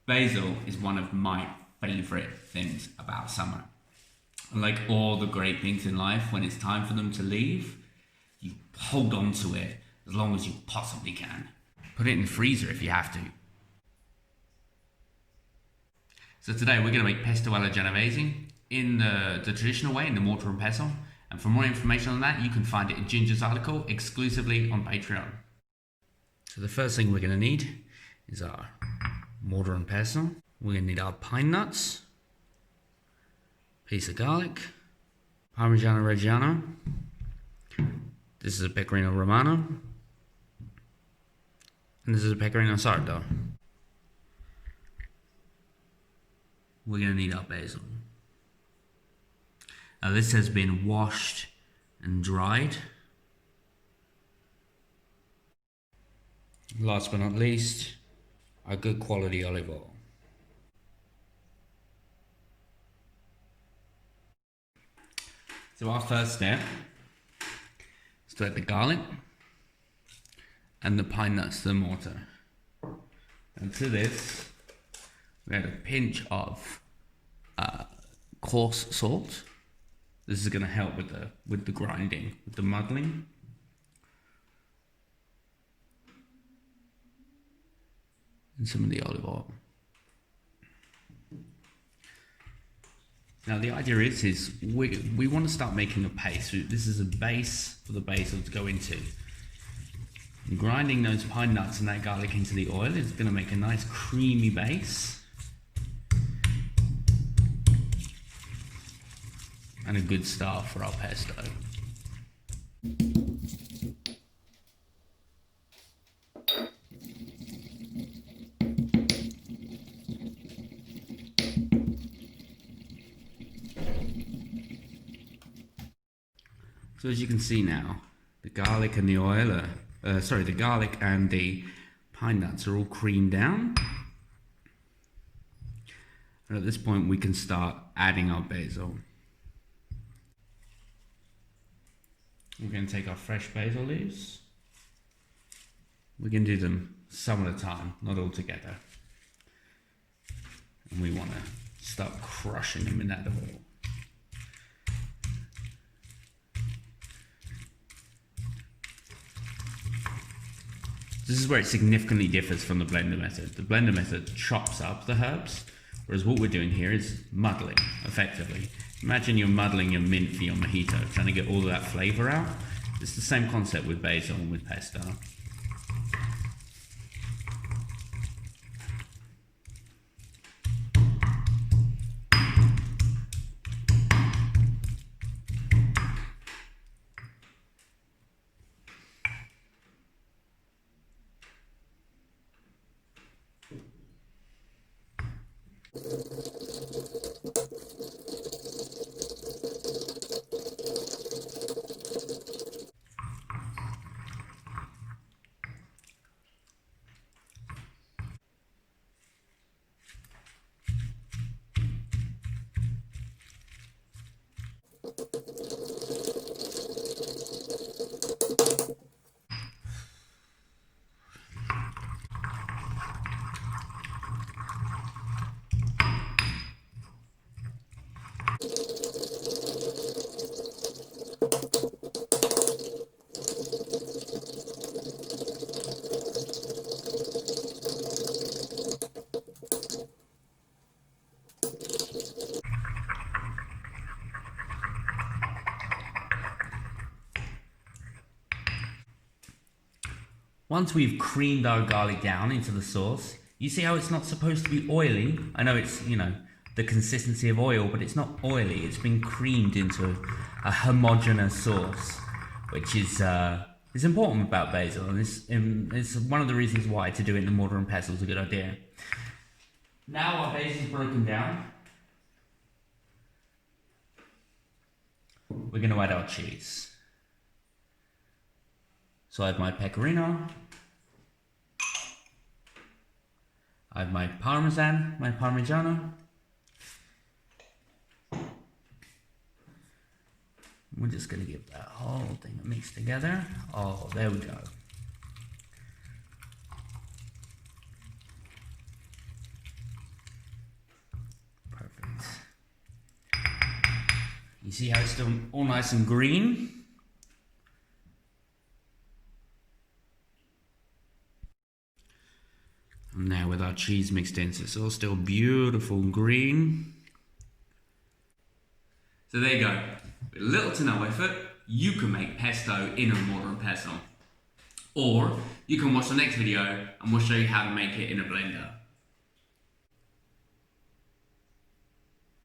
Basil is one of my favorite things about summer. Like all the great things in life, when it's time for them to leave, you hold on to it as long as you possibly can. Put it in the freezer if you have to. So today we're going to make pesto alla Genovese in the traditional way, in the mortar and pestle. And for more information on that, you can find it in Ginger's article exclusively on Patreon. So the first thing we're going to need is our mortar and pestle. We're going to need our pine nuts, piece of garlic, Parmigiano Reggiano. This is a Pecorino Romano. And this is a Pecorino Sardo. We're going to need our basil. Now this has been washed and dried. Last but not least, our good quality olive oil. So our first step is to add the garlic and the pine nuts to the mortar. And to this, we add a pinch of coarse salt. This is going to help with the grinding, with the muddling. And some of the olive oil. Now the idea is we want to start making a paste. This is a base for the basil to go into. And grinding those pine nuts and that garlic into the oil is going to make a nice creamy base. And a good start for our pesto. So as you can see now, the garlic and the oil the garlic and the pine nuts are all creamed down. And at this point we can start adding our basil. We're going to take our fresh basil leaves. We're going to do them some at a time, not all together. And we want to start crushing them in that oil. This is where it significantly differs from the blender method. The blender method chops up the herbs, whereas what we're doing here is muddling, effectively. Imagine you're muddling your mint for your mojito, trying to get all of that flavor out. It's the same concept with basil and with pesto. Once we've creamed our garlic down into the sauce, you see how it's not supposed to be oily? I know it's, the consistency of oil, but it's not oily. It's been creamed into a homogeneous sauce, which is important about basil, and it's one of the reasons why to do it in the mortar and pestle is a good idea. Now our basil is broken down. We're going to add our cheese. So I have my pecorino, I have my parmesan, my parmigiano. We're just going to give that whole thing a mix together. Oh, there we go. You see how it's still all nice and green? And now with our cheese mixed in, so it's all still beautiful and green. So there you go. With little to no effort, you can make pesto in a mortar and pestle. Or you can watch the next video and we'll show you how to make it in a blender.